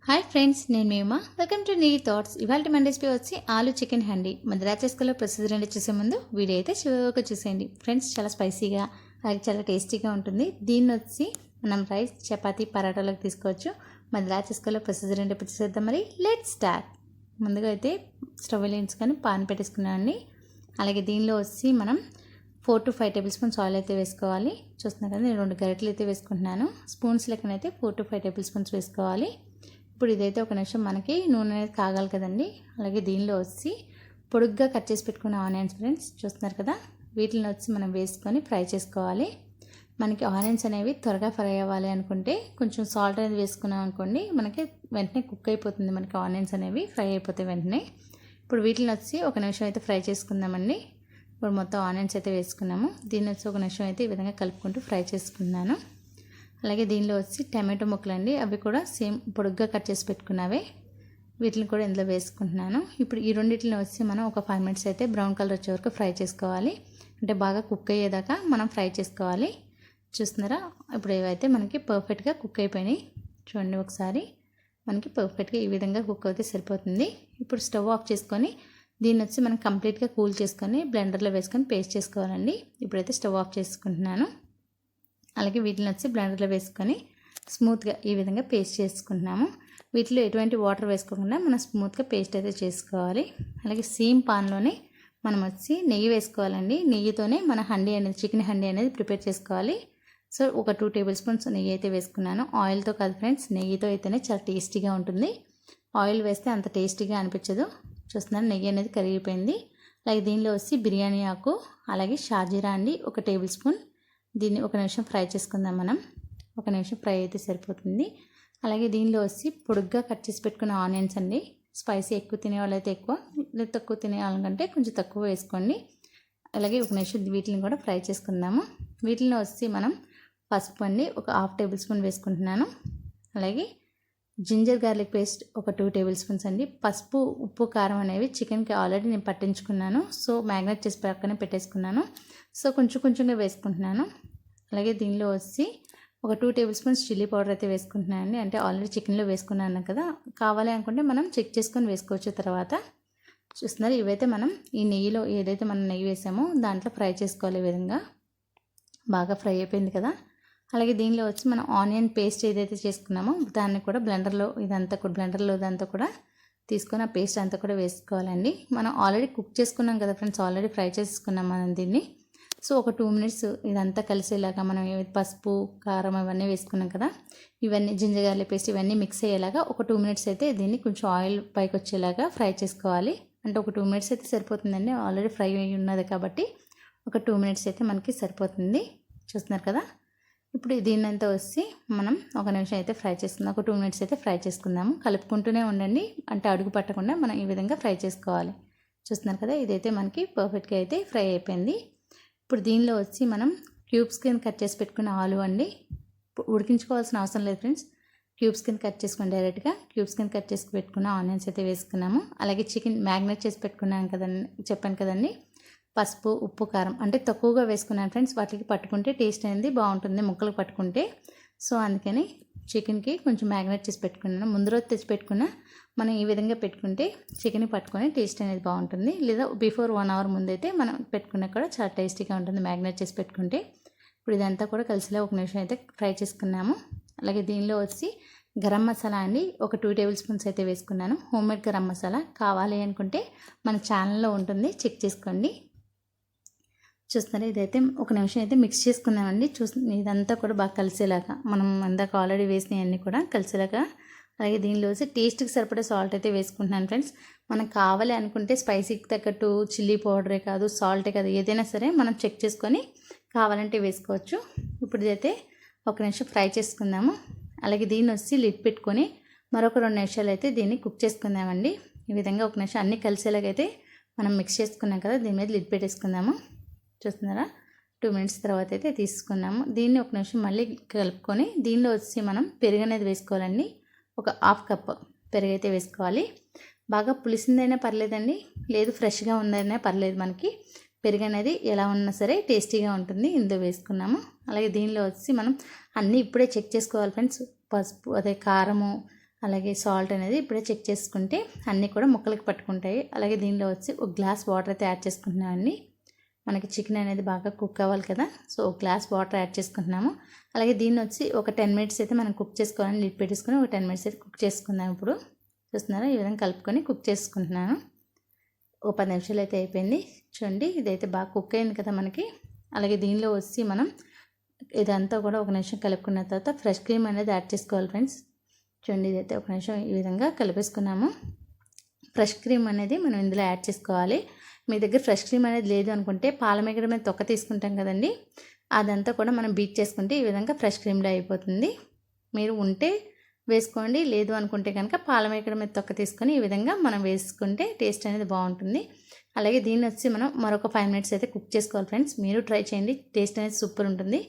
Hi friends, నేను మీమా. Welcome to Neeli thoughts. ఇవాళ మన రెసిపీ వచ్చి ఆలు చికెన్ హండి. మన ఎలా చేసుకోవాలో ప్రొసీజర్ అంటే చూసే ముందు వీడియో అయితే చివరికి చూసేయండి ఫ్రెండ్స్. చాలా స్పైసీగా అలాగే చాలా టేస్టీగా ఉంటుంది. దీన్ని వచ్చి మనం రైస్, చపాతీ, పరాటాలకు తీసుకోవచ్చు. మన ఎలా చేసుకోవాలో ప్రొసీజర్ అంటే చూసేద్దాం. మరి లెట్స్ స్టార్ట్. ముందుగా అయితే స్టవ్ వెలిగించుకొని పాన్ పెట్టేసుకున్నామండి. అలాగే దీనిలో వచ్చి మనం 4 to 5 టేబుల్ స్పూన్స్ ఆయిల్ అయితే వేసుకోవాలి. చూస్తున్నారు కదా, నేను 2 గరిటెలు అయితే వేసుకుంటున్నాను. స్పూన్స్ లెక్కనైతే 4 to 5 టేబుల్ స్పూన్స్ వేసుకోవాలి. ఇప్పుడు ఇదైతే ఒక నిమిషం మనకి నూనె అనేది కాగాలి కదండి. అలాగే దీనిలో వచ్చి పొడుగ్గా కట్ చేసి పెట్టుకున్న ఆనియన్స్ ఫ్రెండ్స్, చూస్తున్నారు కదా, వీటిని వచ్చి మనం వేసుకొని ఫ్రై చేసుకోవాలి. మనకి ఆనియన్స్ అనేవి త్వరగా ఫ్రై అవ్వాలి అనుకుంటే కొంచెం సాల్ట్ అనేది వేసుకున్నాం అనుకోండి, మనకి వెంటనే కుక్ అయిపోతుంది. మనకి ఆనియన్స్ అనేవి ఫ్రై అయిపోతాయి వెంటనే. ఇప్పుడు వీటిని వచ్చి ఒక నిమిషం అయితే ఫ్రై చేసుకుందామండి. ఇప్పుడు మొత్తం ఆనియన్స్ అయితే వేసుకున్నాము. దీన్ని వచ్చి ఒక నిమిషం అయితే ఈ విధంగా కలుపుకుంటూ ఫ్రై చేసుకున్నాను. అలాగే దీనిలో వచ్చి టమాటో ముక్కలు అండి, అవి కూడా సేమ్ పొడుగ్గా కట్ చేసి పెట్టుకున్నవే, వీటిని కూడా ఇందులో వేసుకుంటున్నాను. ఇప్పుడు ఈ రెండింటిని వచ్చి మనం ఒక 5 minutes అయితే బ్రౌన్ కలర్ వచ్చే వరకు ఫ్రై చేసుకోవాలి. అంటే బాగా కుక్ అయ్యేదాకా మనం ఫ్రై చేసుకోవాలి. చూస్తున్నారా, ఇప్పుడు ఏవైతే మనకి పర్ఫెక్ట్గా కుక్ అయిపోయినాయి. చూడండి ఒకసారి, మనకి పర్ఫెక్ట్గా ఈ విధంగా కుక్ అయితే సరిపోతుంది. ఇప్పుడు స్టవ్ ఆఫ్ చేసుకొని దీన్ని వచ్చి మనం కంప్లీట్గా కూల్ చేసుకొని బ్లెండర్లో వేసుకొని పేస్ట్ చేసుకోవాలండి. ఇప్పుడైతే స్టవ్ ఆఫ్ చేసుకుంటున్నాను. అలాగే వీటిని వచ్చి బ్లెండర్లో వేసుకొని స్మూత్గా ఈ విధంగా పేస్ట్ చేసుకుంటున్నాము. వీటిలో ఎటువంటి వాటర్ వేసుకోకుండా మనం స్మూత్గా పేస్ట్ అయితే చేసుకోవాలి. అలాగే సేమ్ పాన్లోనే మనం వచ్చి నెయ్యి వేసుకోవాలండి. నెయ్యితోనే మన హండీ అనేది, చికెన్ హండీ అనేది ప్రిపేర్ చేసుకోవాలి. సో ఒక 2 టేబుల్ స్పూన్స్ నెయ్యి అయితే వేసుకున్నాను. ఆయిల్తో కాదు ఫ్రెండ్స్, నెయ్యితో అయితేనే చాలా టేస్టీగా ఉంటుంది. ఆయిల్ వేస్తే అంత టేస్టీగా అనిపించదు. చూస్తున్నాను, నెయ్యి అనేది కరిగిపోయింది. అలాగే దీనిలో వచ్చి బిర్యానీ ఆకు, అలాగే షాజీరా అండి, 1 టేబుల్ స్పూన్. దీన్ని ఒక నిమిషం ఫ్రై చేసుకుందాం మనం. ఒక నిమిషం ఫ్రై అయితే సరిపోతుంది. అలాగే దీనిలో వచ్చి పొడుగ్గా కట్ చేసి పెట్టుకున్న ఆనియన్స్ అండి. స్పైసీ ఎక్కువ తినే వాళ్ళైతే ఎక్కువ, లేదా తక్కువ తినే వాళ్ళకంటే కొంచెం తక్కువ వేసుకోండి. అలాగే ఒక నిమిషం వీటిని కూడా ఫ్రై చేసుకుందాము. వీటిని వచ్చి మనం పసుపు అండి, ఒక 1/2 టేబుల్ స్పూన్ వేసుకుంటున్నాను. అలాగే జింజర్ గార్లిక్ పేస్ట్ ఒక 2 టేబుల్ స్పూన్స్ అండి. పసుపు, ఉప్పు, కారం అనేవి చికెన్కి ఆల్రెడీ నేను పట్టించుకున్నాను. సో మ్యాగ్నేట్ చేసి పక్కనే పెట్టేసుకున్నాను. సో కొంచెంగా వేసుకుంటున్నాను. అలాగే దీనిలో వచ్చి ఒక 2 టేబుల్ స్పూన్స్ చిల్లీ పౌడర్ అయితే వేసుకుంటున్నాను అండి. అంటే ఆల్రెడీ చికెన్లో వేసుకున్నాను కదా, కావాలి అనుకుంటే మనం చెక్ చేసుకొని వేసుకోవచ్చు తర్వాత. చూస్తున్నారు, ఇవైతే మనం ఈ నెయ్యిలో ఏదైతే మనం నెయ్యి వేసామో దాంట్లో ఫ్రై చేసుకోవాలి. ఈ విధంగా బాగా ఫ్రై అయిపోయింది కదా. అలాగే దీనిలో వచ్చి మనం ఆనియన్ పేస్ట్ ఏదైతే చేసుకున్నామో దాన్ని కూడా బ్లెండర్లో ఇదంతా కూడా తీసుకొని ఆ పేస్ట్ అంతా కూడా వేసుకోవాలండి. మనం ఆల్రెడీ కుక్ చేసుకున్నాం కదా ఫ్రెండ్స్, ఆల్రెడీ ఫ్రై చేసుకున్నాం మనం దీన్ని. సో ఒక 2 minutes ఇదంతా కలిసేలాగా మనం పసుపు, కారం అవన్నీ వేసుకున్నాం కదా, ఇవన్నీ జింజర్ గార్లిక్ పేస్ట్ ఇవన్నీ మిక్స్ అయ్యేలాగా ఒక 2 minutes అయితే దీన్ని కొంచెం ఆయిల్ పైకి వచ్చేలాగా ఫ్రై చేసుకోవాలి. అంటే ఒక 2 minutes అయితే సరిపోతుందండి, ఆల్రెడీ ఫ్రై అయ్యి ఉన్నది కాబట్టి ఒక 2 minutes అయితే మనకి సరిపోతుంది. చూస్తున్నారు కదా, ఇప్పుడు దీన్నంతా వచ్చి మనం ఒక నిమిషం అయితే ఫ్రై చేసుకుందాం. ఒక 2 minutes అయితే ఫ్రై చేసుకుందాము. కలుపుకుంటూనే ఉండండి, అంటే అడుగు పట్టకుండా మనం ఈ విధంగా ఫ్రై చేసుకోవాలి. చూస్తున్నారు కదా, ఇదైతే మనకి పర్ఫెక్ట్గా అయితే ఫ్రై అయిపోయింది. ఇప్పుడు దీనిలో వచ్చి మనం క్యూబ్స్ కింద కట్ చేసి పెట్టుకున్న ఆలు అండి. ఉడికించుకోవాల్సిన అవసరం లేదు ఫ్రెండ్స్, క్యూబ్స్ కింద కట్ చేసుకుని డైరెక్ట్గా క్యూబ్స్ కింద కట్ చేసి పెట్టుకున్న ఆనియన్స్ అయితే వేసుకున్నాము. అలాగే చికెన్ మ్యాగ్నేట్ చేసి పెట్టుకున్నాను కదండి, చెప్పాను కదండి, పసుపు, ఉప్పు, కారం అంటే తక్కువగా వేసుకున్నాను ఫ్రెండ్స్. వాటికి పట్టుకుంటే టేస్ట్ అనేది బాగుంటుంది ముక్కలకు పట్టుకుంటే. సో అందుకని చికెన్కి కొంచెం మ్యాగ్నేట్ చేసి పెట్టుకున్నాను. ముందు రోజు తెచ్చి పెట్టుకున్న మనం ఈ విధంగా పెట్టుకుంటే చికెన్ పట్టుకొని టేస్ట్ అనేది బాగుంటుంది. లేదా బిఫోర్ 1 hour ముందైతే మనం పెట్టుకున్నా కూడా చాలా టేస్టీగా ఉంటుంది మ్యాగ్నేట్ చేసి పెట్టుకుంటే. ఇప్పుడు ఇదంతా కూడా కలిసిలా ఒక నిమిషం అయితే ఫ్రై చేసుకున్నాము. అలాగే దీనిలో వచ్చి గరం మసాలా అండి, ఒక 2 టేబుల్ స్పూన్స్ అయితే వేసుకున్నాను. హోమ్మేడ్ గరం మసాలా కావాలి అనుకుంటే మన ఛానల్లో ఉంటుంది, చెక్ చేసుకోండి. చూస్తున్నారా, ఇదైతే ఒక నిమిషం అయితే మిక్స్ చేసుకుందామండి. ఇదంతా కూడా బాగా కలిసేలాగా మనం అందాక ఆల్రెడీ వేసినవన్నీ కూడా కలిసేలాగా. అలాగే దీనిలో వచ్చి టేస్ట్కి సరిపడే సాల్ట్ అయితే వేసుకుంటున్నాను ఫ్రెండ్స్. మనకు కావాలి అనుకుంటే స్పైసీకి తగ్గట్టు చిల్లీ పౌడరే కాదు, సాల్టే కాదు, ఏదైనా సరే మనం చెక్ చేసుకొని కావాలంటే వేసుకోవచ్చు. ఇప్పుడు ఇదైతే ఒక నిమిషం ఫ్రై చేసుకుందాము. అలాగే దీన్ని వచ్చి లిడ్ పెట్టుకొని మరొక 2 నిమిషాలు అయితే దీన్ని కుక్ చేసుకుందామండి. ఈ విధంగా ఒక నిమిషం అన్నీ కలిసేలాగైతే మనం మిక్స్ చేసుకున్నాం కదా, దీని మీద లిడ్ పెట్టేసుకుందాము. చూస్తున్నారా, 2 minutes తర్వాత అయితే తీసుకున్నాము. దీన్ని ఒక నిమిషం మళ్ళీ కలుపుకొని దీనిలో వచ్చి మనం పెరుగు అనేది వేసుకోవాలండి. ఒక 1/2 cup పెరుగు అయితే వేసుకోవాలి. బాగా పులిసిందైనా పర్లేదండి, లేదు ఫ్రెష్గా ఉందైనా పర్లేదు, మనకి పెరుగు అనేది ఎలా ఉన్నా సరే టేస్టీగా ఉంటుంది. ఇందులో వేసుకున్నాము. అలాగే దీనిలో వచ్చి మనం అన్నీ ఇప్పుడే చెక్ చేసుకోవాలి ఫ్రెండ్స్. పసుపు, అదే కారము, అలాగే సాల్ట్ అనేది ఇప్పుడే చెక్ చేసుకుంటే అన్నీ కూడా ముక్కలకి పట్టుకుంటాయి. అలాగే దీనిలో వచ్చి ఒక గ్లాస్ వాటర్ అయితే యాడ్ చేసుకుంటున్నామండి. మనకి చికెన్ అనేది బాగా కుక్ అవ్వాలి కదా, సో ఒక గ్లాస్ వాటర్ యాడ్ చేసుకుంటున్నాము. అలాగే దీన్ని వచ్చి ఒక 10 మినిట్స్ అయితే మనం కుక్ చేసుకోవాలని లిడ్ పెట్టేసుకొని ఒక 10 మినిట్స్ అయితే కుక్ చేసుకుందాం. ఇప్పుడు చూస్తున్నారా, ఈ విధంగా కలుపుకొని కుక్ చేసుకుంటున్నాను. ఒక 10 నిమిషాలు అయితే అయిపోయింది. చూడండి, ఇదైతే బాగా కుక్ అయింది కదా మనకి. అలాగే దీనిలో వచ్చి మనం ఇదంతా కూడా ఒక నిమిషం కలుపుకున్న తర్వాత ఫ్రెష్ క్రీమ్ అనేది యాడ్ చేసుకోవాలి ఫ్రెండ్స్. చూడండి, ఇదైతే ఒక నిమిషం ఈ విధంగా కలిపేసుకున్నాము. ఫ్రెష్ క్రీమ్ అనేది మనం ఇందులో యాడ్ చేసుకోవాలి. మీ దగ్గర ఫ్రెష్ క్రీమ్ అనేది లేదు అనుకుంటే పాలమేగడ మీద తొక్క తీసుకుంటాం కదండి, అదంతా కూడా మనం బీట్ చేసుకుంటే ఈ విధంగా ఫ్రెష్ క్రీమ్లో అయిపోతుంది. మీరు ఉంటే వేసుకోండి, లేదు అనుకుంటే కనుక పాలమేగడ మీద తొక్క తీసుకొని ఈ విధంగా మనం వేసుకుంటే టేస్ట్ అనేది బాగుంటుంది. అలాగే దీన్ని వచ్చి మనం మరొక 5 మినిట్స్ అయితే కుక్ చేసుకోవాలి ఫ్రెండ్స్. మీరు ట్రై చేయండి, టేస్ట్ అనేది సూపర్ ఉంటుంది.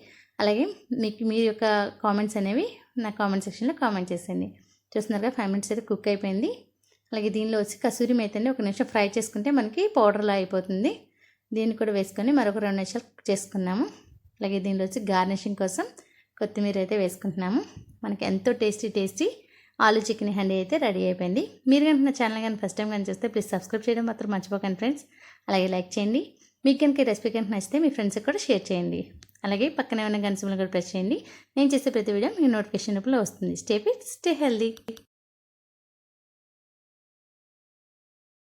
అలాగే మీకు మీ యొక్క కామెంట్స్ అనేవి నా కామెంట్ సెక్షన్లో కామెంట్ చేసేయండి. చూస్తున్నారుగా 5 మినిట్స్ అయితే కుక్ అయిపోయింది. అలాగే దీనిలో వచ్చి కసూరి మేతిని ఒక నిమిషం ఫ్రై చేసుకుంటే మనకి పౌడర్లా అయిపోతుంది. దీన్ని కూడా వేసుకొని మరొక 2 నిమిషాలు కుక్ చేసుకున్నాము. అలాగే దీనిలో వచ్చి గార్నిషింగ్ కోసం కొత్తిమీర అయితే వేసుకుంటున్నాము. మనకి ఎంతో టేస్టీ ఆలు చికెన్ హండీ అయితే రెడీ అయిపోయింది. మీరు కనుక నా ఛానల్ కానీ ఫస్ట్ టైం కానీ చూస్తే ప్లీజ్ సబ్స్క్రైబ్ చేయడం మాత్రం మర్చిపోకండి ఫ్రెండ్స్. అలాగే లైక్ చేయండి. మీకు కనుక ఈ రెసిపీ కనుక నచ్చితే మీ ఫ్రెండ్స్కి కూడా షేర్ చేయండి. అలాగే పక్కనే ఉన్న గంట సింబల్ కూడా ప్రెస్ చేయండి. నేను చేసే ప్రతి వీడియో మీకు నోటిఫికేషన్ రూపంలో వస్తుంది. Stay fit, stay healthy.